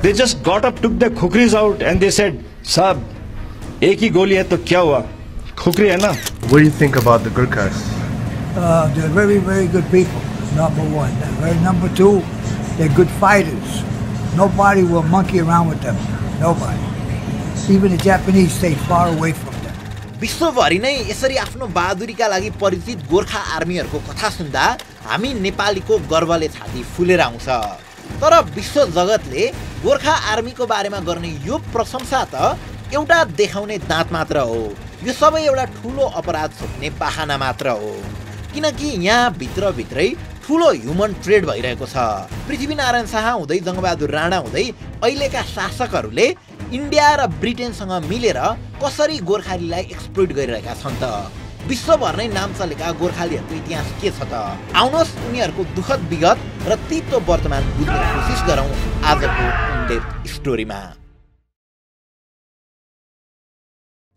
They just got up, took their khukris out and they said, "Sab, एक ही गोली है तो क्या हुआ? खुकरी है ना?" What do you think about the Gurkhas? They're very, very good people. Number one. Number two, they're good fighters. Nobody will monkey around with them. Nobody. Even the Japanese stay far away from them. विश्वभरि नै यसरी आफ्नो बहादुरीका लागि परिचित गोर्खा आर्मीहरूको कथा सुन्दा हामी नेपालीको गर्वले छाती फुलेर आउँछ। तर विश्व जगतले गोर्खा आर्मीको बारेमा गर्ने यो प्रशंसा त एउटा देखाउने दाँत मात्र हो। यो सबै एउटा ठूलो अपराध छोप्ने बहाना मात्र हो, किनकि यहाँ भित्रभित्रै ठूलो ह्युमन ट्रेड भइरहेको छ। पृथ्वीनारायण शाह हुँदै जङ्गबहादुर राणा हुँदै अहिलेका शासकहरूले इन्डिया र ब्रिटेनसँग मिलेर कसरी गोर्खालीलाई एक्सप्लोइट गरिरहेका छन् त? विश्वभर नै नाम चलेका गोर्खालीहरूको इतिहास के छ त? आउनुहोस् उनीहरूको दुःखद विगत र तितो वर्तमान बुझ्ने कोसिस गरौँ आजको इन-डेप्थ स्टोरीमा।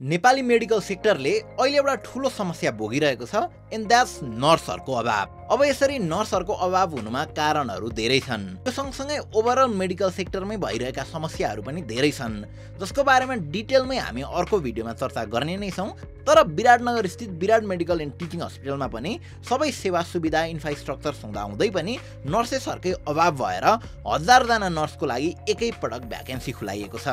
नेपाली मेडिकल सेक्टरले अहिले एउटा ठूलो समस्या भोगिरहेको छ, एन्ड द्याट्स नर्सहरूको अभाव। अब यसरी नर्सहरूको अभाव हुनुमा कारणहरू धेरै छन्। यो सँगसँगै ओभरअल मेडिकल सेक्टरमै भइरहेका समस्याहरू पनि धेरै छन्, जसको बारेमा डिटेलमै हामी अर्को भिडियोमा चर्चा गर्ने नै छौँ। तर विराटनगर स्थित विराट मेडिकल एन्ड टिचिङ हस्पिटलमा पनि सबै सेवा सुविधा इन्फ्रास्ट्रक्चर हुँदाहुँदै पनि नर्सेसहरूकै अभाव भएर 1000 जना नर्सको लागि एकै पटक भ्याकेन्सी खुलाइएको छ।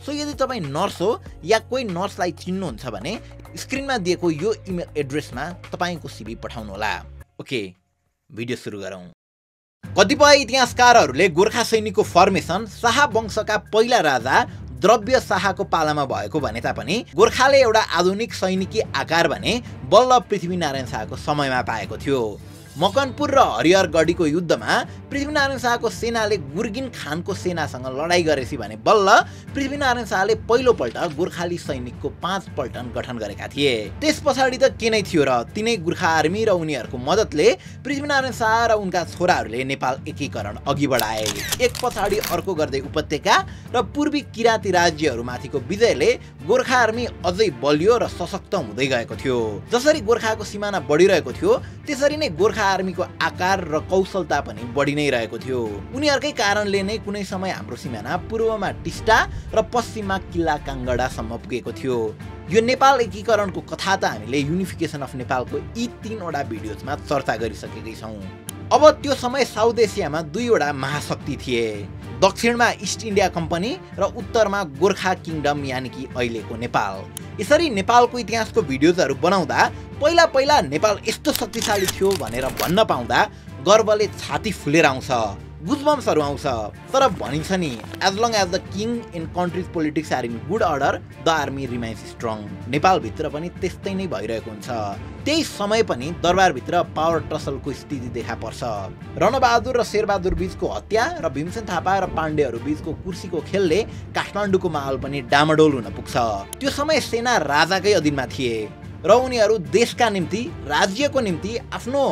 सो यदि तपाईँ नर्स हो या कोही नर्सलाई चिन्नुहुन्छ भने स्क्रिनमा दिएको यो इमेल एड्रेसमा तपाईँको सिभी पठाउनुहोला। ओके, भिडियो सुरु गरौँ। कतिपय इतिहासकारहरूले गोर्खा सैनिकको फर्मेसन शाह वंशका पहिला राजा द्रव्य शाहको पालामा भएको भने तापनि गोर्खाले एउटा आधुनिक सैनिकी आकार भने बल्ल पृथ्वीनारायण शाहको समयमा पाएको थियो। मकनपुर र हरिहरगढीको युद्धमा पृथ्वीनारायण शाहको सेनाले गुर्गिन खानको सेनासँग लडाईं गरेपछि भने बल्ल पृथ्वीनारायण शाहले पहिलोपल्ट गोर्खाली सैनिकको 5 पल्टन गठन गरेका थिए। त्यस पछाडि त के नै थियो र तिनै गोर्खा आर्मी र उनीहरूको मद्दतले पृथ्वीनारायण शाह र उनका छोराहरूले नेपाल एकीकरण अघि बढाए। एक पछाडि अर्को गर्दै उपत्यका र पूर्वी किराँती राज्यहरूमाथिको विजयले गोर्खा आर्मी अझै बलियो र सशक्त हुँदै गएको थियो। जसरी गोर्खाको सिमाना बढिरहेको थियो त्यसरी नै गोर्खा आर्मीको आकार र कौशलता पनि बढी नै रहेको थियो। उनीहरूकै कारणले नै कुनै समय हाम्रो सिमाना पूर्वमा टिस्टा र पश्चिममा किल्ला काङ्गडासम्म पुगेको थियो। यो नेपाल एकीकरणको कथा त हामीले युनिफिकेसन अफ नेपालको यी 3वटा भिडियोजमा चर्चा गरिसकेकै छौँ। अब त्यो समय साउथ एसियामा 2वटा महाशक्ति थिए, दक्षिणमा इस्ट इन्डिया कम्पनी र उत्तरमा गोर्खा किङडम यानि कि अहिलेको नेपाल। यसरी नेपालको इतिहासको भिडियोजहरू बनाउँदा पहिला नेपाल यस्तो शक्तिशाली थियो भनेर भन्न पाउँदा गर्वले छाती फुलेर आउँछ, गुजबम्सहरू आउँछ। तर भनिन्छ नि, as long as the king in country's politics are in good order the army remains strong. नेपालभित्र पनि त्यस्तै नै भइरहेको हुन्छ। त्यही समय पनि दरबारभित्र पावर टसलको स्थिति देखा पर्छ। रणबहादुर र शेरबहादुर बीचको हत्या र भीमसेन थापा र पाण्डेहरू बीचको कुर्सीको खेलले काठमाडौँको माहौल पनि डामाडोल हुन पुग्छ। त्यो समय सेना राजाकै अधीनमा थिए र उनीहरू देशका निम्ति, राज्यको निम्ति, आफ्नो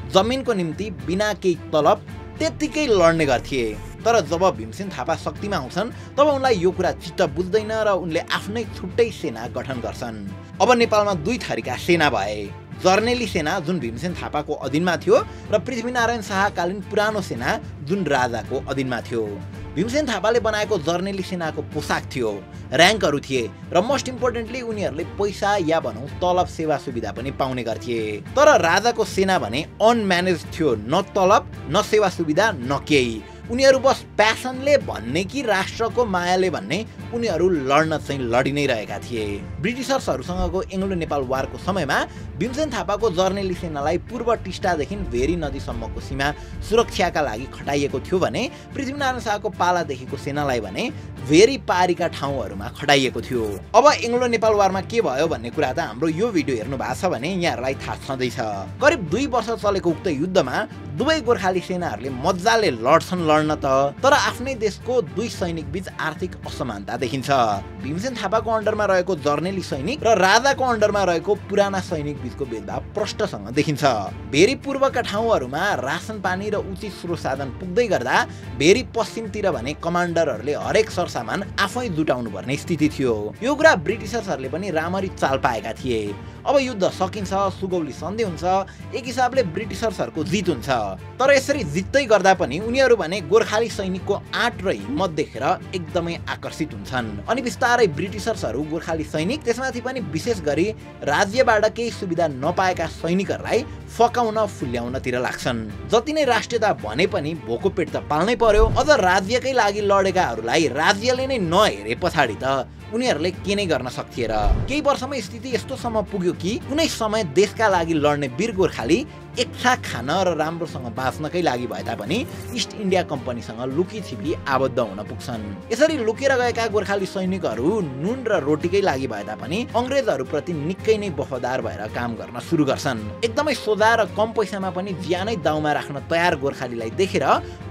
जमिनको निम्ति बिना केही तलब त्यत्तिकै लड्ने गर्थे। तर जब भीमसेन थापा शक्तिमा आउँछन् तब उनलाई यो कुरा चित्त बुझ्दैन र उनले आफ्नै छुट्टै सेना गठन गर्छन्। अब नेपालमा 2 थरीका सेना भए, जर्नेली सेना जुन भीमसेन थापाको अधीनमा थियो र पृथ्वीनारायण शाहकालीन पुरानो सेना जुन राजाको अधीनमा थियो। भीमसेन थापाले बनाएको जर्नेली सेनाको पोसाक थियो, र्याङ्कहरू थिए र मोस्ट इम्पोर्टेन्टली उनीहरूले पैसा या भनौँ तलब सेवा सुविधा पनि पाउने गर्थे। तर राजाको सेना भने अनम्यानेज थियो, न तलब न सेवा सुविधा न केही। उनीहरू बस प्यासनले भन्ने कि राष्ट्रको मायाले भन्ने उनीहरू लड्न चाहिँ लडी नै रहेका थिए। ब्रिटिसर्सहरूसँगको एङ्ग्लो नेपाल वारको समयमा भीमसेन थापाको जर्नेली सेनालाई पूर्व टिस्टादेखि भेरी नदीसम्मको सीमा सुरक्षाका लागि खटाइएको थियो भने पृथ्वीनारायण शाहको पालादेखिको सेनालाई भने भेरी पारीका ठाउँहरूमा खटाइएको थियो। अब एङ्ग्लो नेपाल वारमा के भयो भन्ने कुरा त हाम्रो यो भिडियो हेर्नु भएको छ भने यहाँहरूलाई थाहा छँदैछ। करिब 2 वर्ष चलेको उक्त युद्धमा दुवै गोर्खाली सेनाहरूले मजाले लड्छन् लड्न त, तर आफ्नै देशको 2 सैनिक बीच आर्थिक असमानता देखिन्छ। भीमसेन थापाको अन्डरमा रहेको जर्नेली सैनिक र राजाको अन्डरमा रहेको पुराना सैनिक बीचको भेदभाव प्रष्टसँग देखिन्छ। भेरी पूर्वका ठाउँहरूमा रासन पानी र उचित स्रोत साधन पुग्दै गर्दा भेरी पश्चिमतिर भने कमान्डरहरूले हरेक सरसामान आफै जुटाउनु पर्ने स्थिति थियो। यो कुरा ब्रिटिसर्सहरूले पनि राम्ररी चाल पाएका थिए। अब युद्ध सकिन्छ, सुगौली सन्धि हुन्छ, एक हिसाबले ब्रिटिसर्सहरूको जित हुन्छ। तर यसरी जित्दै गर्दा पनि उनीहरू भने गोर्खाली सैनिकको आँट र हिम्मत देखेर एकदमै आकर्षित हुन्छन्। अनि बिस्तारै ब्रिटिसर्सहरू गोर्खाली सैनिक, त्यसमाथि पनि विशेष गरी राज्यबाट केही सुविधा नपाएका सैनिकहरूलाई फकाउन फुल्याउनतिर लाग्छन्। जति नै राष्ट्रियता भने पनि भोको पेट त पाल्नै पर्यो। अझ राज्यकै लागि लडेकाहरूलाई राज्यले नै नहेरे पछाडि त उनीहरूले के नै गर्न सक्थिए र। केही वर्षमै स्थिति यस्तोसम्म पुग्यो कि कुनै समय देशका लागि लड्ने वीर गोर्खाली एकछाक खान र राम्रोसँग बाँच्नकै लागि भए तापनि इस्ट इन्डिया कम्पनीसँग लुकी छिपी आबद्ध हुन पुग्छन्। यसरी लुकेर गएका गोर्खाली सैनिकहरू नुन र रोटीकै लागि भए तापनि अंग्रेजहरूप्रति निकै नै वफादार भएर काम गर्न सुरु गर्छन्। एकदमै सोझा र कम पैसामा पनि ज्यानै दाउमा राख्न तयार गोर्खालीलाई देखेर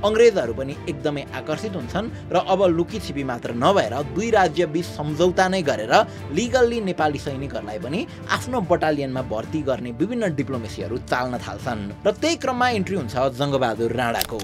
अंग्रेजहरू पनि एकदमै आकर्षित हुन्छन् र अब लुकी छिपी मात्र नभएर दुई राज्य बीच सम्झौता नै गरेर लिगल्ली नेपाली सैनिकहरूलाई पनि आफ्नो बटालियनमा भर्ती गर्ने विभिन्न डिप्लोमेसीहरू चाल्न थाल्छन्। र त्यही क्रममा इन्ट्री हुन्छ जङ्गबहादुर राणाको।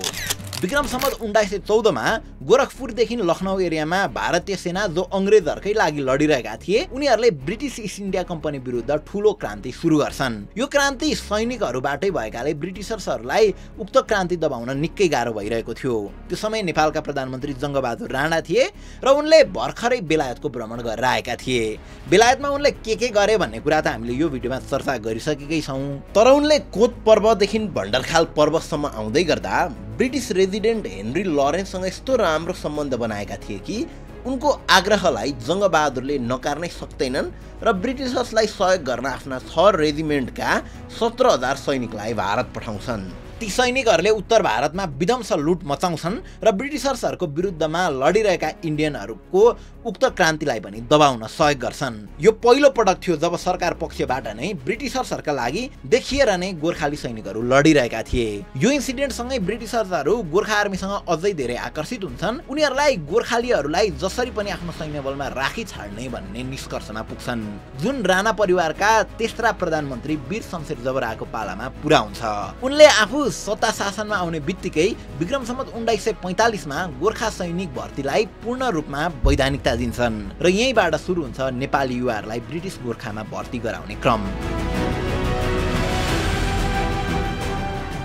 विक्रम सम्वत 1914 मा गोरखपुरदेखि लखनऊ एरियामा भारतीय सेना जो अंग्रेजहरूकै लागि लडिरहेका थिए उनीहरूले ब्रिटिस इस्ट इन्डिया कम्पनी विरुद्ध ठूलो क्रान्ति सुरु गर्छन्। यो क्रान्ति सैनिकहरूबाटै भएकाले ब्रिटिसर्सहरूलाई उक्त क्रान्ति दबाउन निकै गाह्रो भइरहेको थियो। त्यो समय नेपालका प्रधानमन्त्री जङ्गबहादुर राणा थिए र उनले भर्खरै बेलायतको भ्रमण गरेर आएका थिए। बेलायतमा उनले के गरे भन्ने कुरा त हामीले यो भिडियोमा चर्चा गरिसकेकै छौं। तर उनले कोत पर्वदेखि भण्डरखाल पर्वतसम्म आउँदै गर्दा ब्रिटिस रेजिडेन्ट हेनरी लरेन्ससँग यस्तो राम्रो सम्बन्ध बनाएका थिए कि उनको आग्रहलाई जङ्गबहादुरले नकार्नै सक्दैनन् र ब्रिटिसर्सलाई सहयोग गर्न आफ्ना 6 रेजिमेन्टका 17,000 सैनिकलाई भारत पठाउँछन्। ती सैनिकहरूले उत्तर भारतमा विध्वंस लुट मचाउँछन् र ब्रिटिसर्सहरूको विरुद्धमा लडिरहेका इन्डियनहरूको उक्त क्रान्तिलाई पनि दबाउन सहयोग गर्छन्। यो पहिलो पटक थियो जब सरकार पक्षबाट नै ब्रिटिसर्सहरूका लागि देखिएर नै गोर्खाली सैनिकहरू लडिरहेका थिए। यो इन्सिडेन्टसँगै ब्रिटिसर्सहरू गोर्खा आर्मीसँग अझै धेरै आकर्षित हुन्छन्। उनीहरूलाई गोर्खालीहरूलाई जसरी पनि आफ्नो सैन्य बलमा राखी छाड्ने भन्ने निष्कर्षमा पुग्छन्, जुन राणा परिवारका तेस्रा प्रधानमन्त्री वीर शमशेर जबराको पालामा पुरा हुन्छ। उनले आफू सत्ता शासनमा आउने बित्तिकै विक्रम सम्वत 1945 मा गोर्खा सैनिक भर्तीलाई पूर्ण रूपमा वैधानिकता दिन्छन् र यहीँबाट सुरु हुन्छ नेपाली युवाहरूलाई ब्रिटिस गोर्खामा भर्ती गराउने क्रम।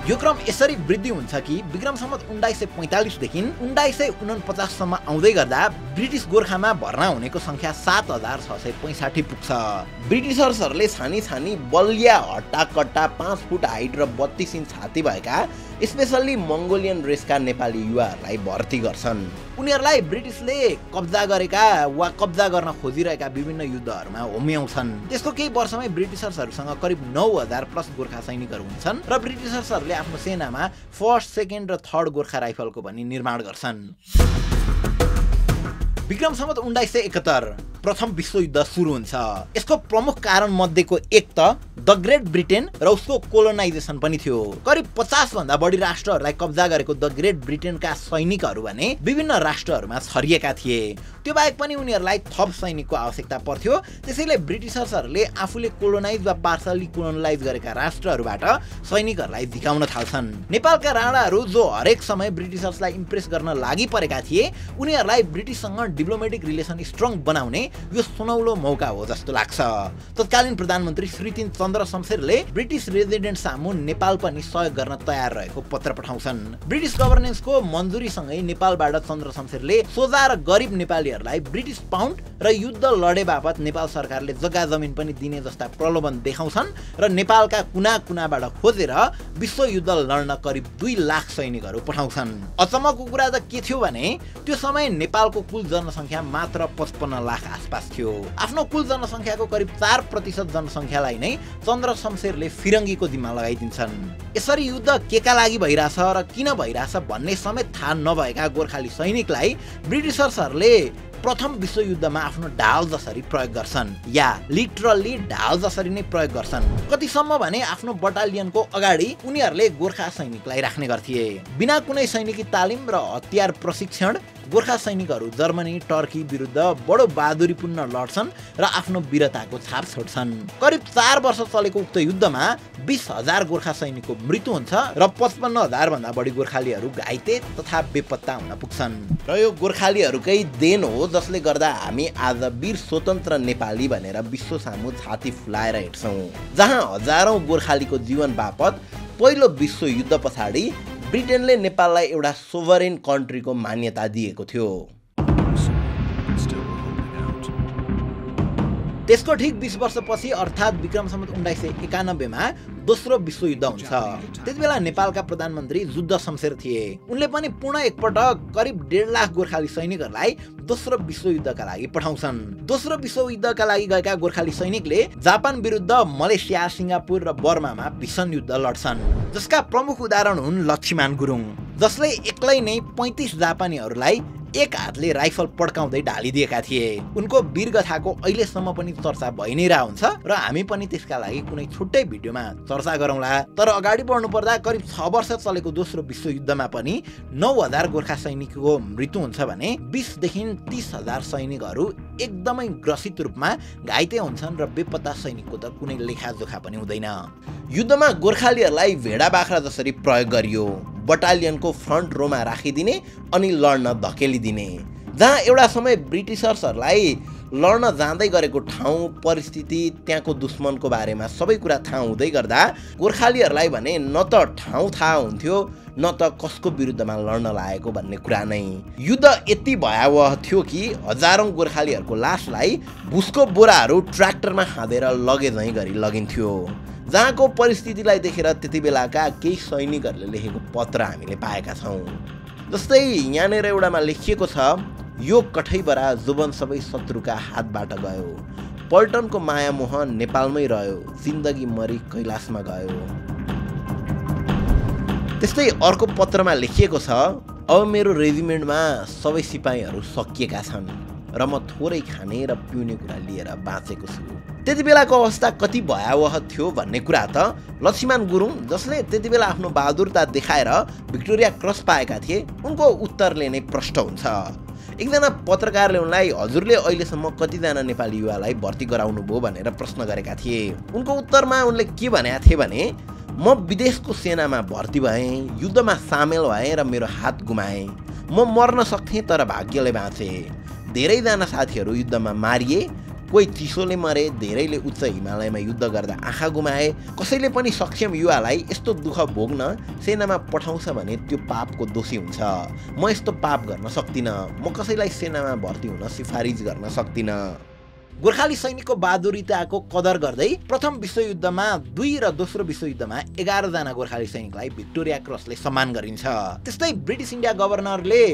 यो क्रम यसरी वृद्धि हुन्छ कि विक्रम सम्वत 1945 देखि 1949 सम्म आउँदै गर्दा ब्रिटिस गोर्खामा भर्ना हुनेको संख्या 7,665 पुग्छ। ब्रिटिसर्सहरूले छानी बलिया हट्टाकट्टा 5 फुट हाइट र 32 इन्च छाती भएका स्पेशल्ली मङ्गोलियन रेसका नेपाली युवाहरूलाई भर्ती गर्छन्। उनीहरूलाई ब्रिटिसले कब्जा गरेका वा कब्जा गर्न खोजिरहेका विभिन्न युद्धहरूमा होम्याउँछन्। त्यसको केही वर्षमै ब्रिटिसर्सहरूसँग करिब 9,000 प्लस गोर्खा सैनिकहरू हुन्छन् र ब्रिटिसर्सहरूले आफ्नो सेनामा फर्स्ट, सेकेन्ड र थर्ड गोर्खा राइफलको पनि निर्माण गर्छन्। विक्रम सम्वत 1971 प्रथम विश्वयुद्ध सुरु हुन्छ। यसको प्रमुख कारण मध्येको एक त द ग्रेट ब्रिटेन र उसको कोलोनाइजेसन पनि थियो। करिब 50 भन्दा बढी राष्ट्रहरूलाई कब्जा गरेको द ग्रेट ब्रिटेनका सैनिकहरू भने विभिन्न राष्ट्रहरूमा छरिएका थिए। त्यो बाहेक पनि उनीहरूलाई थप सैनिकको आवश्यकता पर्थ्यो। त्यसैले ब्रिटिसर्सहरूले आफूले कोलोनाइज वा पार्सली कोलोनाइज गरेका राष्ट्रहरूबाट सैनिकहरूलाई झिकाउन थाल्छन्। नेपालका राणाहरू जो हरेक समय ब्रिटिसर्सलाई इम्प्रेस गर्न लागि परेका थिए उनीहरूलाई ब्रिटिससँग डिप्लोमेटिक रिलेसन स्ट्रङ बनाउने यो सुनौलो मौका हो जस्तो लाग्छ। तत्कालीन प्रधानमन्त्री श्री चन्द्र शमशेरले ब्रिटिस रेजिडेन्ट सामु नेपाल पनि सहयोग गर्न तयार रहेको पत्र पठाउँछन्। ब्रिटिस गभर्नेन्सको मन्जुरीसँगै नेपालबाट चन्द्र शमशेरले सोझा र गरिब नेपालीहरूलाई ब्रिटिस पाउन्ड र युद्ध लडे बापत नेपाल सरकारले जग्गा जमिन पनि दिने जस्ता प्रलोभन देखाउँछन् र नेपालका कुना कुनाबाट खोजेर विश्वयुद्ध लड्न करिब 2 लाख सैनिकहरू पठाउँछन्। अचम्मको कुरा त के थियो भने त्यो समय नेपालको कुल जनसङ्ख्या मात्र 55 लाख आसपास थियो। आफ्नो कुल जनसङ्ख्याको करिब 4% जनसङ्ख्यालाई नै चन्द्र शमशेरले फिरङ्गीको जिम्मा लगाइदिन्छन्। यसरी युद्ध केका लागि भइराछ र किन भइराछ भन्ने समेत थाहा नभएका गोर्खाली सैनिकलाई ब्रिटिसर्सहरूले प्रथम विश्वयुद्धमा आफ्नो ढाल जसरी प्रयोग गर्छन्, या लिटरली ढाल जसरी नै प्रयोग गर्छन्। कतिसम्म भने आफ्नो बटालियनको अगाडि उनीहरूले गोर्खा सैनिकलाई राख्ने गर्थे। बिना कुनै सैनिकी तालिम र हतियार प्रशिक्षण गोर्खा सैनिकहरू जर्मनी टर्की विरुद्ध बडो बहादुरीपूर्ण लड्छन् र आफ्नो वीरताको छाप छोड्छन्। करिब 4 वर्ष चलेको उक्त युद्धमा 20,000 गोर्खा सैनिकको मृत्यु हुन्छ र 55,000 भन्दा बढी गोर्खालीहरू घाइते तथा बेपत्ता हुन पुग्छन्। र यो गोर्खालीहरूकै देन हो जसले गर्दा हामी आज वीर स्वतन्त्र नेपाली भनेर विश्व सामु छाती फुलाएर हिँड्छौँ। जहाँ हजारौं गोर्खालीको जीवन बापत पहिलो विश्व युद्ध पछाडि ब्रिटेनले नेपाललाई एउटा सोभरेन कन्ट्रीको मान्यता दिएको थियो। त्यसको ठिक 20 वर्षपछि अर्थात् विक्रम सम्वत 1991 मा दोस्रो विश्वयुद्ध हुन्छ। त्यतिबेला नेपालका प्रधानमन्त्री जुद्ध शमशेर थिए। उनले पनि पुनः एकपटक करिब 1.5 लाख गोर्खाली सैनिकहरूलाई दोस्रो विश्वयुद्धका लागि पठाउँछन्। दोस्रो विश्वयुद्धका लागि गएका गोर्खाली सैनिकले जापान विरुद्ध मलेसिया, सिङ्गापुर र बर्मामा भीषण युद्ध लड्छन्, जसका प्रमुख उदाहरण हुन् लक्ष्मण गुरुङ, जसले एक्लै नै 35 जापानीहरूलाई एक हातले राइफल पड्काउँदै ढालिदिएका थिए। उनको वीरगाथाको अहिलेसम्म पनि चर्चा भइ नै रहा हुन्छ र हामी पनि त्यसका लागि कुनै छुट्टै भिडियोमा चर्चा गरौँला। तर अगाडि बढ्नु पर्दा करिब 6 वर्ष चलेको दोस्रो विश्वयुद्धमा पनि 9,000 गोर्खा सैनिकको मृत्यु हुन्छ भने 20 देखि 30,000 सैनिकहरू एकदमै ग्रसित रूपमा घाइते हुन्छन् र बेपत्ता सैनिकको त कुनै लेखाजोखा पनि हुँदैन। युद्धमा गोर्खालीहरूलाई भेडा बाख्रा जसरी प्रयोग गरियो। बटालियनको फ्रन्ट रोमा राखिदिने अनि लड्न धकेलिदिने। जहाँ एउटा समय ब्रिटिसर्सहरूलाई लड्न जाँदै गरेको ठाउँ, परिस्थिति, त्यहाँको दुश्मनको बारेमा सबै कुरा थाहा हुँदै गर्दा गोर्खालीहरूलाई भने न त ठाउँ थाहा हुन्थ्यो न त कसको विरुद्धमा लड्न लागेको भन्ने कुरा नै। युद्ध यति भयावह थियो कि हजारौं गोर्खालीहरूको लासलाई भुसको बोराहरू ट्र्याक्टरमा हालेर लगेझैँ गरी लगिन्थ्यो। जहाँको परिस्थितिलाई देखेर त्यति बेलाका केही सैनिकहरूले लेखेको पत्र हामीले पाएका छौँ। जस्तै यहाँनिर एउटामा लेखिएको छ, यो कठैबरा जुवन सबै शत्रुका हातबाट गयो, पल्टनको माया मोह नेपालमै रह्यो, जिन्दगी मरी कैलाशमा गयो। त्यस्तै अर्को पत्रमा लेखिएको छ, अब मेरो रेजिमेन्टमा सबै सिपाहीहरू सकिएका छन् र म थोरै खाने र पिउने कुरा लिएर बाँचेको छु। त्यति बेलाको अवस्था कति भयावह थियो भन्ने कुरा त लक्ष्मण गुरुङ, जसले त्यति बेला आफ्नो बहादुरता देखाएर भिक्टोरिया क्रस पाएका थिए, उनको उत्तरले नै प्रष्ट हुन्छ। एकजना पत्रकारले उनलाई हजुरले अहिलेसम्म कतिजना नेपाली युवालाई भर्ती गराउनु भयो भनेर प्रश्न गरेका थिए। उनको उत्तरमा उनले के भनेका थिए भने, म विदेशको सेनामा भर्ती भएँ, युद्धमा सामेल भएँ र मेरो हात गुमाएँ। म मर्न सक्थेँ तर भाग्यले बाँचे। धेरैजना साथीहरू युद्धमा मारिए, कोही चिसोले मरे, धेरैले उच्च हिमालयमा युद्ध गर्दा आँखा गुमाए। कसैले पनि सक्षम युवालाई यस्तो दुःख भोग्न सेनामा पठाउँछ भने त्यो पापको दोषी हुन्छ। म यस्तो पाप गर्न सक्दिनँ। म कसैलाई सेनामा भर्ती हुन सिफारिस गर्न सक्दिनँ। गोर्खाली सैनिकको बहादुरीताको कदर गर्दै प्रथम विश्वयुद्धमा 2 र दोस्रो विश्वयुद्धमा 11 जना गोर्खाली सैनिकलाई भिक्टोरिया क्रसले सम्मान गरिन्छ। त्यस्तै ब्रिटिस इन्डिया गभर्नरले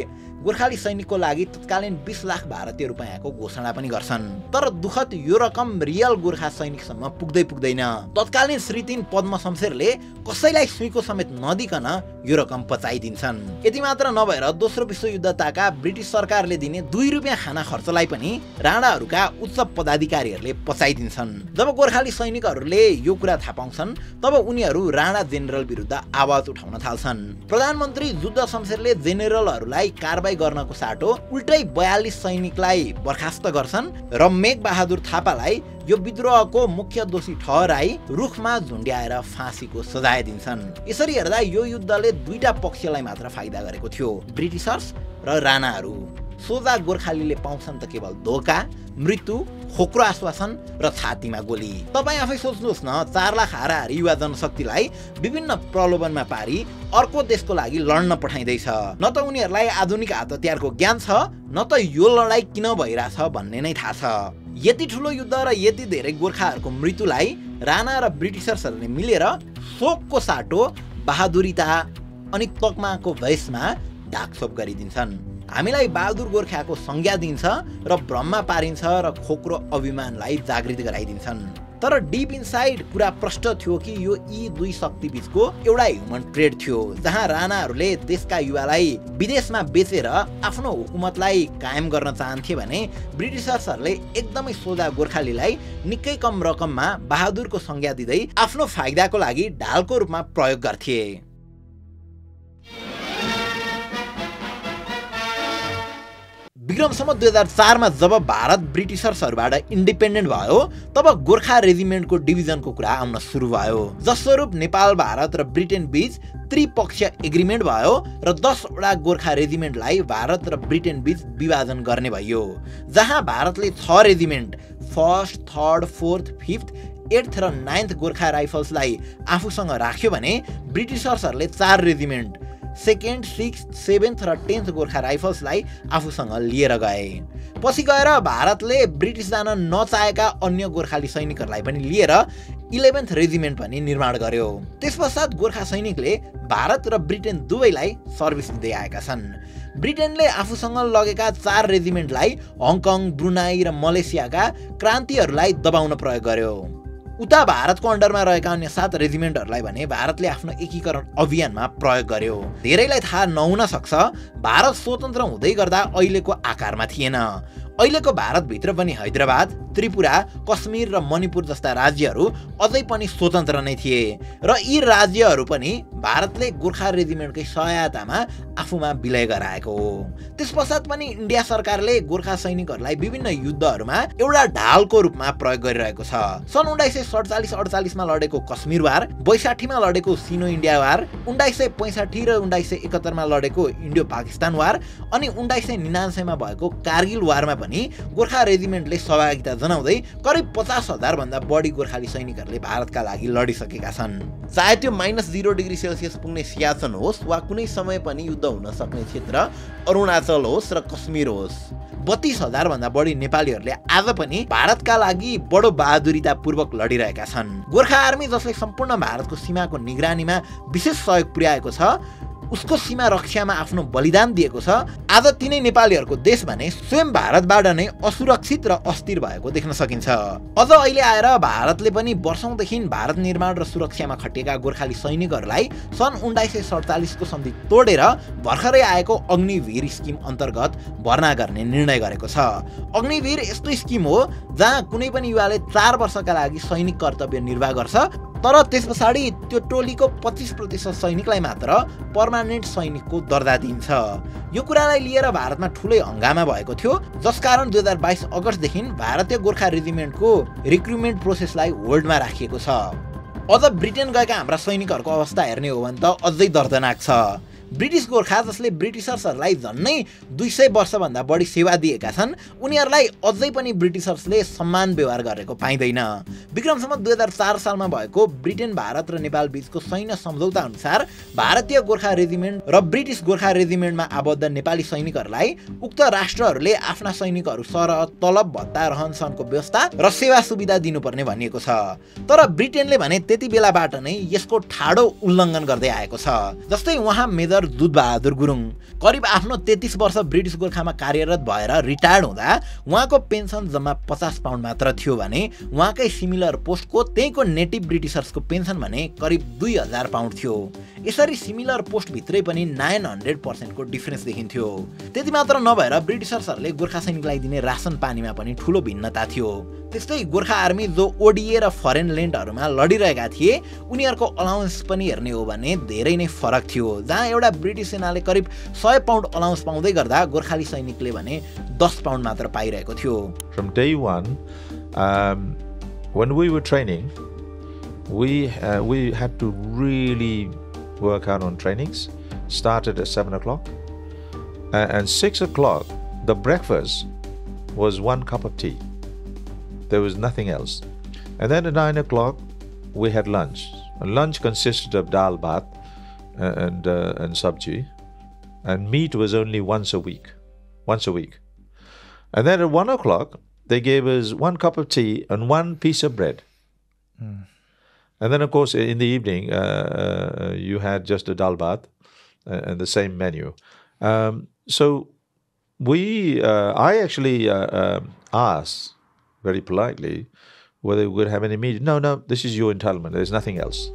गोर्खाली सैनिकको लागि तत्कालीन 20 लाख भारतीय रुपैयाँको घोषणा पनि गर्छन्। तर दुखद यो रकम रियल गोर्खा सैनिकसम्म पुग्दैन। तत्कालीन श्री 3 पद्म शमशेरले कसैलाई सुईको समेत नदिकन यो रकम पचाइदिन्छन्। यति मात्र नभएर दोस्रो विश्वयुद्धताका ब्रिटिस सरकारले दिने 2 रुपियाँ खाना खर्चलाई पनि राणाहरूका उच्च पदाधिकारीहरूले पचाइदिन्छन्। जब गोर्खाली सैनिकहरूले यो कुरा थाहा पाउँछन् तब उनीहरू राणा जेनरल विरुद्ध आवाज उठाउन थाल्छन्। प्रधानमन्त्री जुद्ध शमशेरले जेनरलहरूलाई कारबाही गर्नको साटो उल्टै 42 सैनिकलाई बर्खास्त गर्छन् र मेघ बहादुर थापालाई यो विद्रोहको मुख्य दोषी ठहराई रुखमा झुन्ड्याएर फाँसीको सजाय दिन्छन्। यसरी हेर्दा यो युद्धले दुईटा पक्षलाई मात्र फाइदा गरेको थियो, ब्रिटिसर्स र राणाहरू। सोझा गोर्खालीले पाउँछन् त केवल धोका, मृत्यु, खोक्रो आश्वासन र छातीमा गोली। तपाईँ आफै सोच्नुहोस् न, 4 लाख हाराहारी युवा जनशक्तिलाई विभिन्न प्रलोभनमा पारी अर्को देशको लागि लड्न पठाइँदैछ। न त उनीहरूलाई आधुनिक हात हतियारको ज्ञान छ, न त यो लडाई किन भइरहेछ भन्ने नै थाहा छ। यति ठुलो युद्ध र यति धेरै गोर्खाहरूको मृत्युलाई राणा र ब्रिटिसर्सहरूले मिलेर शोकको साटो बहादुरीता अनि तकमाको भेषमा ढाकछोप गरिदिन्छन्। हामीलाई बहादुर गोर्खाको संज्ञा दिन्छ र भ्रममा पारिन्छ र खोक्रो अभिमानलाई जागृत गराइदिन्छन्। तर डिप इनसाइड कुरा प्रष्ट थियो कि यो यी दुई शक्ति बीचको एउटा ह्युमन ट्रेड थियो, जहाँ राणाहरूले देशका युवालाई विदेशमा बेचेर आफ्नो हुकुमतलाई कायम गर्न चाहन्थे भने ब्रिटिसर्सहरूले एकदमै सोझा गोर्खालीलाई निकै कम रकममा बहादुरको संज्ञा दिँदै आफ्नो फाइदाको लागि ढालको रूपमा प्रयोग गर्थे। विक्रमसम्म 2004 मा जब भारत ब्रिटिसर्सहरूबाट इन्डिपेन्डेन्ट भयो तब गोर्खा रेजिमेन्टको डिभिजनको कुरा आउन सुरु भयो, जसस्वरूप नेपाल, भारत र ब्रिटेन बीच त्रिपक्षीय एग्रिमेन्ट भयो र 10 वटा गोर्खा रेजिमेन्टलाई भारत र ब्रिटेन बीच विभाजन गर्ने भयो, जहाँ भारतले 6 regiment 1st, 3rd, 4th, 5th, 8th र 9th गोर्खा राइफल्सलाई आफूसँग राख्यो भने ब्रिटिसर्सहरूले 4 रेजिमेन्ट 2nd, 6th, 7th र 10th गोर्खा राइफल्सलाई आफूसँग लिएर गए। पछि गएर भारतले ब्रिटिस जान नचाहेका अन्य गोर्खाली सैनिकहरूलाई पनि लिएर 11th रेजिमेन्ट पनि निर्माण गर्यो। त्यसपश्चात गोर्खा सैनिकले भारत र ब्रिटेन दुवैलाई सर्भिस दिँदै आएका छन्। ब्रिटेनले आफूसँग लगेका 4 रेजिमेन्टलाई हङकङ, ब्रुनाई र मलेसियाका क्रान्तिहरूलाई दबाउन प्रयोग गर्यो। उता भारतको अन्डरमा रहेका अन्य 7 रेजिमेन्टहरूलाई भने भारतले आफ्नो एकीकरण अभियानमा प्रयोग गर्यो। धेरैलाई थाहा नहुन सक्छ, भारत स्वतन्त्र हुँदै गर्दा अहिलेको आकारमा थिएन। अहिलेको भारतभित्र पनि हैदराबाद, त्रिपुरा, कश्मीर र मणिपुर जस्ता राज्यहरू अझै पनि स्वतन्त्र नै थिए र यी राज्यहरू पनि भारतले गोर्खा रेजिमेन्टकै सहायतामा आफूमा विलय गराएको हो। त्यसपश्चात पनि इन्डिया सरकारले गोर्खा सैनिकहरूलाई विभिन्न युद्धहरूमा एउटा ढालको रूपमा प्रयोग गरिरहेको छ। सन् 1947-48 मा लडेको कश्मीर वार, 62 मा लडेको सिनो इन्डिया वार, 1965 र 1971 मा लडेको इन्डो पाकिस्तान वार अनि 1999 मा भएको कारगिल वारमा पनि गोर्खा रेजिमेन्टले सहभागिता जनाउँदै करिब 50,000 भन्दा बढी गोर्खाली सैनिकहरूले भारतका लागि लडिसकेका छन्। चाहे त्यो -0 डिग्री सेल्सियस पुग्ने सियाचन होस् वा कुनै समय पनि युद्ध हुन सक्ने क्षेत्र अरुणाचल होस् र कश्मीर होस्, 32,000 भन्दा बढी नेपालीहरूले आज पनि भारतका लागि बडो बहादुरीतापूर्वक लडिरहेका छन्। गोर्खा आर्मी जसले सम्पूर्ण भारतको सीमाको निगरानीमा विशेष सहयोग पुर्याएको छ, उसको सीमा रक्षामा आफ्नो बलिदान दिएको छ, आज तिनै नेपालीहरूको देश भने स्वयं भारतबाट नै असुरक्षित र अस्थिर भएको देख्न सकिन्छ। अझ अहिले आएर भारतले पनि वर्षौंदेखि भारत निर्माण र सुरक्षामा खटिएका गोर्खाली सैनिकहरूलाई सन् 1947 को सन्धि तोडेर भर्खरै आएको अग्निवीर स्किम अन्तर्गत भर्ना गर्ने निर्णय गरेको छ। अग्निवीर यस्तो स्किम हो जहाँ कुनै पनि युवाले 4 वर्षका लागि सैनिक कर्तव्य निर्वाह गर्छ, तर त्यसपछाडि त्यो टोलीको 25% सैनिकलाई मात्र पर्मानेन्ट सैनिकको दर्जा दिइन्छ। यो कुरालाई लिएर भारतमा ठुलै हंगामा भएको थियो, जसकारण 2022 अगस्तदेखि भारतीय गोर्खा रेजिमेन्टको रिक्रुटमेन्ट प्रोसेसलाई होल्डमा राखिएको छ। अझ ब्रिटेन गएका हाम्रा सैनिकहरूको अवस्था हेर्ने हो भने त अझै दर्दनाक छ। ब्रिटिश गोर्खा जसले ब्रिटिसर्सहरूलाई झन्नै 200 वर्षभन्दा बढी सेवा दिएका छन्, उनीहरूलाई अझै पनि ब्रिटिसर्सले सम्मान व्यवहार गरेको पाइँदैन। विक्रमसम्म 2004 सालमा भएको ब्रिटेन, भारत र नेपाल बीचको सैन्य सम्झौता अनुसार भारतीय गोर्खा रेजिमेन्ट र ब्रिटिस गोर्खा रेजिमेन्टमा आबद्ध नेपाली सैनिकहरूलाई उक्त राष्ट्रहरूले आफ्ना सैनिकहरू सरह, तलब, भत्ता, रहनसहनको व्यवस्था र सेवा सुविधा दिनुपर्ने भनिएको छ। तर ब्रिटेनले भने त्यति बेलाबाट नै यसको ठाडो उल्लङ्घन गर्दै आएको छ। जस्तै उहाँ मेजर दुध बहादुर गुरुङ करिब आफ्नो 33 वर्ष ब्रिटिस गोर्खामा कार्यरत भएर रिटायर्ड हुँदा उहाँको पेन्सन जम्मा 50 पाउन्ड मात्र थियो भने उहाँकै सिमिलर पोस्टको त्यहीको नेटिभ ब्रिटिसर्सको पेन्सन भने करिब 2000 पाउन्ड थियो। यसरी सिमिलर पोस्ट भित्रै पनि 900% को डिफरेन्स देखिन्थ्यो। त्यति मात्र नभएर ब्रिटिसर्सहरूले गोर्खा सैनिकलाई दिने रासन पानीमा पनि ठूलो भिन्नता थियो। त्यस्तै गोर्खा आर्मी जो ओडिए र फरेन ल्यान्डहरूमा लडिरहेका थिए, उनीहरूको अलाउन्स पनि हेर्ने हो भने धेरै नै फरक थियो। जहाँ एउटा ब्रिटिस सेनाले करिब 100 पाउन्ड अलाउन्स पाउँदै गर्दा गोर्खाली सैनिकले भने 10 पाउन्ड मात्र पाइरहेको थियो। From day one, when we were training, we had to really work hard on trainings. Started at 7 o'clock, and 6 o'clock, the breakfast was 1 cup of tea. There was nothing else. And then at 9 o'clock, we had lunch. And lunch consisted of dal bhat and sabji, and meat was only once a week. And then at 1 o'clock, they gave us 1 cup of tea and 1 piece of bread. And then, of course, in the evening, you had just a dal bhat and the same menu. So I actually asked very politely whether we would have any meat. No, this is your entitlement. There's nothing else.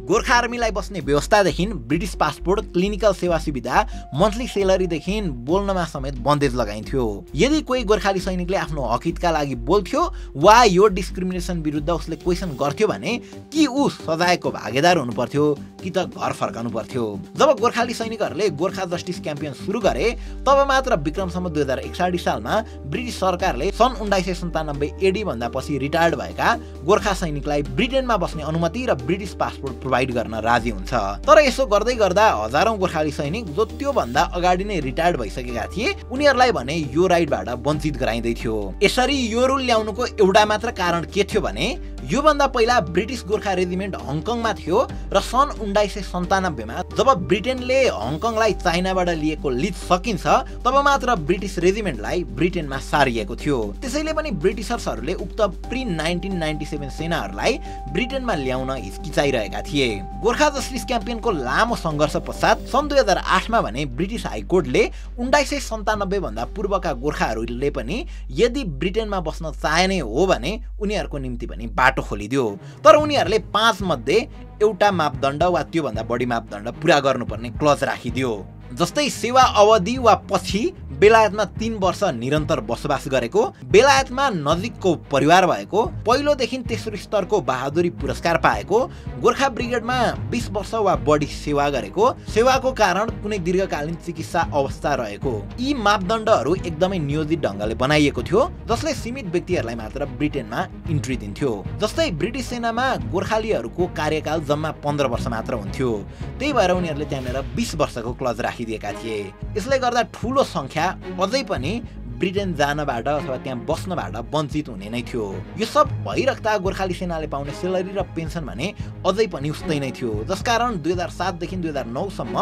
Gorkha आर्मीलाई बस्ने व्यवस्थादेखि British passport, clinical सेवा सुविधा, monthly सेलरीदेखि बोल्नमा समेत बन्देज लगाइन्थ्यो। यदि कोही गोर्खाली सैनिकले आफ्नो हकितका लागि बोल्थ्यो वा यो डिस्क्रिमिनेसन विरुद्ध उसले क्वेसन गर्थ्यो भने कि ऊ सजायको भागीदार हुनु पर्थ्यो कि त घर फर्कनु पर्थ्यो। जब गोर्खाली सैनिकहरूले गोर्खा जस्टिस क्याम्पेन सुरु गरे तब मात्र विक्रमसम्म 2061 सालमा ब्रिटिश सरकारले सन् 1997 एडी भन्दा पछि रिटायर्ड भएका गोर्खा सैनिकलाई ब्रिटेनमा बस्ने अनुमति र ब्रिटिश पासपोर्ट प्रोभाइड गर्न राजी हुन्छ। तर यसो गर्दै गर्दा हजारौं गोर्खाली सैनिक जो त्यो भन्दा अगाडि नै रिटायर्ड भइसकेका थिए उनीहरूलाई भने यो राइटबाट वञ्चित गराइँदै थियो। यसरी यो रुल ल्याउनुको एउटा मात्र कारण के थियो भने यो भन्दा पहिला ब्रिटिश गोर्खा रेजिमेन्ट हङकङमा थियो र सन् 1997 मा जब ब्रिटेनले हङकङलाई चाइनाबाट लिएको लिज सकिन्छ तब मात्र ब्रिटिश रेजिमेन्टलाई ब्रिटेनमा सारिएको थियो। त्यसैले पनि ब्रिटिशर्सहरूले उक्त प्री 1997 सेनाहरूलाई ब्रिटेनमा ल्याउन हिचकिचाइरहेका थिए। गोर्खा जस्टिस क्याम्पेनको लामो सङ्घर्ष पश्चात सन् 2008 मा भने ब्रिटिश हाइकोर्टले 1997 भन्दा पूर्वका गोर्खाहरूले पनि यदि ब्रिटेनमा बस्न चाहने हो भने उनीहरूको निम्ति पनि बाटो खोलिदियो। तर उनीहरूले 5 मध्ये एउटा मापदण्ड वा त्यो भन्दा बढी मापदण्ड पूरा गर्नुपर्ने क्लज राखिदियो। जस्तै सेवा अवधि वा पछि बेलायतमा 3 वर्ष निरन्तर बसोबास गरेको, बेलायतमा नजिकको परिवार भएको, पहिलोदेखि तेस्रो स्तरको बहादुरी पुरस्कार पाएको, गोर्खा ब्रिगेडमा 20 वर्ष वा बढी सेवा गरेको, सेवाको कारण कुनै दीर्घकालीन चिकित्सा अवस्था रहेको। यी मापदण्डहरू एकदमै नियोजित ढङ्गले बनाइएको थियो जसले सीमित व्यक्तिहरूलाई मात्र ब्रिटेनमा इन्ट्री दिन्थ्यो। जस्तै ब्रिटिश सेनामा गोर्खालीहरूको कार्यकाल जम्मा 15 वर्ष मात्र हुन्थ्यो। त्यही भएर उनीहरूले त्यहाँनिर 20 वर्षको क्लज राखिदिएका थिए। यसले गर्दा ठूलो संख्या अझै पनि ब्रिटेन जानबाट अथवा त्यहाँ बस्नबाट वञ्चित हुने नै थियो। यो सब भइराख्दा गोर्खाली सेनाले पाउने सेलरी र पेन्सन भने अझै पनि उस्तै नै थियो। जसकारण 2007 देखि 2009 सम्म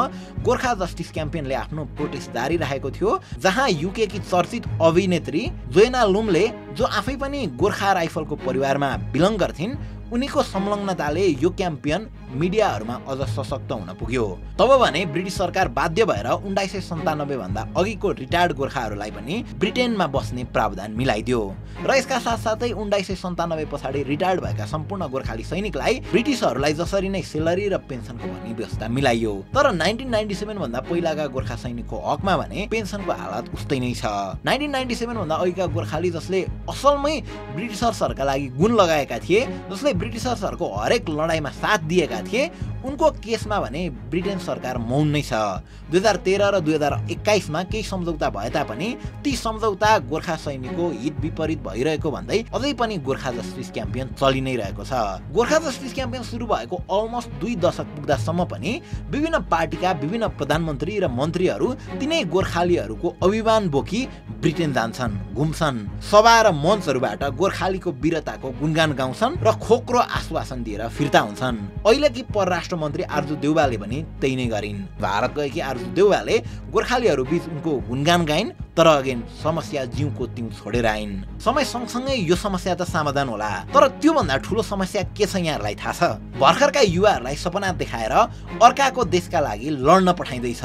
गोर्खा जस्टिस क्याम्पेनले आफ्नो प्रोटेस्ट जारी राखेको थियो, जहाँ युके की चर्चित अभिनेत्री जोएना लुमले जो आफै पनि गोर्खा राइफलको परिवारमा बिलङ गर्थिन् उनीको संलग्नताले यो क्याम्पेन मिडियाहरूमा अझ सशक्त हुन पुग्यो। तब भने ब्रिटिश सरकार बाध्य भएर 1997 भन्दा अघिको रिटायर्ड गोर्खाहरूलाई पनि ब्रिटेनमा बस्ने प्रावधान मिलाइदियो र यसका साथसाथै 1997 पछाडि रिटायर्ड भएका सम्पूर्ण गोर्खाली सैनिकलाई ब्रिटिशहरूलाई जसरी नै सेलरी र पेन्सनको पनि व्यवस्था मिलाइयो। तर 1997 भन्दा पहिलाका गोर्खा सैनिकको हकमा भने पेन्सनको हालत उस्तै नै छ। 1997 भन्दा अघिका गोर्खाली जसले असलमै ब्रिटिशर्सहरूका लागि गुण लगाएका थिए, जसले ब्रिटिशर्सहरूको हरेक लडाईँमा साथ दिएका थिए, उनको केसमा भने ब्रिटेन सरकार मौन नै छ। 2013 र 2021 मा केही सम्झौता भए तापनि ती सम्झौता गोर्खा सैनिकको हित विपरीत भइरहेको भन्दै अझै पनि गोर्खा जस्टिस क्याम्पेन चलि नै रहेको छ। गोर्खा जस्टिस क्याम्पेन सुरु भएको अलमोस्ट 2 दशक पुग्दासम्म पनि विभिन्न पार्टीका विभिन्न प्रधानमन्त्री र मन्त्रीहरू तिनै गोर्खालीहरूको अभिमान बोकी ब्रिटेन जान्छन्, घुम्छन्, सभा र मञ्चहरूबाट गोर्खालीको वीरताको गुणगान गाउँछन् र खोक्रो आश्वासन दिएर फिर्ता हुन्छन्। अहिलेकी परराष्ट्र मन्त्री आर्जु देउवाले पनि त्यही नै गरिन्। भारत गएकी आर्जु देउवाले गोर्खालीहरू बीच उनको गुणगान गाइन्, तर अगेन समस्या जिउको तिउ छोडेर आइन्। समय सँगसँगै यो समस्या त समाधान होला, तर त्यो भन्दा ठूलो समस्या के छ यहाँहरूलाई थाहा छ? भर्खरका युवाहरूलाई सपना देखाएर अर्काको देशका लागि लड्न पठाइँदैछ।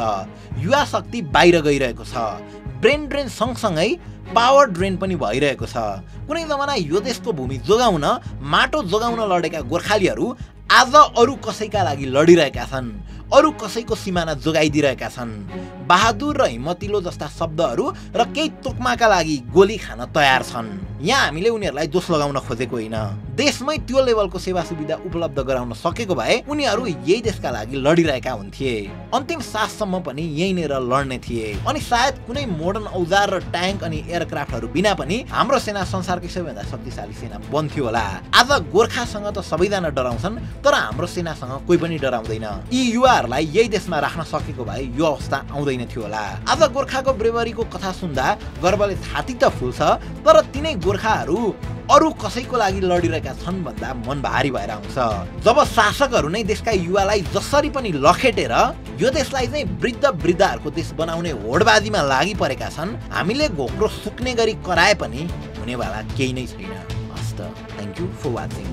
युवा शक्ति बाहिर गइरहेको छ। ब्रेन ड्रेन सँगसँगै पावर ड्रेन पनि भइरहेको छ। कुनै जमाना यो देशको भूमि जोगाउन, माटो जोगाउन लडेका गोर्खालीहरू आज अरू कसैका लागि लडिरहेका छन्, अरू कसैको सिमाना जोगाइदिरहेका छन्। बहादुर र हिम्मतिलो जस्ता शब्दहरू र केही तोक्माका लागि गोली खान तयार छन्। यहाँ हामीले उनीहरूलाई दोष लगाउन खोजेको होइन। देशमै त्यो लेभलको सेवा सुविधा उपलब्ध गराउन सकेको भए उनीहरू यही देशका लागि लडिरहेका हुन्थे। अन्तिम साससम्म पनि यहीँनिर लड्ने थिए। अनि सायद कुनै मोडर्न औजार र ट्याङ्क अनि एयरक्राफ्टहरू बिना पनि हाम्रो सेना संसारकै सबैभन्दा शक्तिशाली सेना बन्थ्यो होला। आज गोर्खासँग त सबैजना डराउँछन्, तर हाम्रो सेनासँग कोही पनि डराउँदैन। यी युवाहरूलाई यही देशमा राख्न सकेको भए यो अवस्था आउँदैन थियो होला। आज गोर्खाको ब्रेभरीको कथा सुन्दा गर्वले छाती त फुल्छ, तर तिनै गोर्खाहरू अरू कसैको लागि लडिरहेका छन् भन्दा मन भारी भएर आउँछ। जब शासकहरू नै देशका युवालाई जसरी पनि लखेटेर यो देशलाई चाहिँ वृद्ध वृद्धाहरूको देश बनाउने होडबाजीमा लागि परेका छन्, हामीले घोक्रो सुक्ने गरी कराए पनि हुनेवाला केही नै छैन। हस्त, थ्याङ्क यू फर वाचिङ।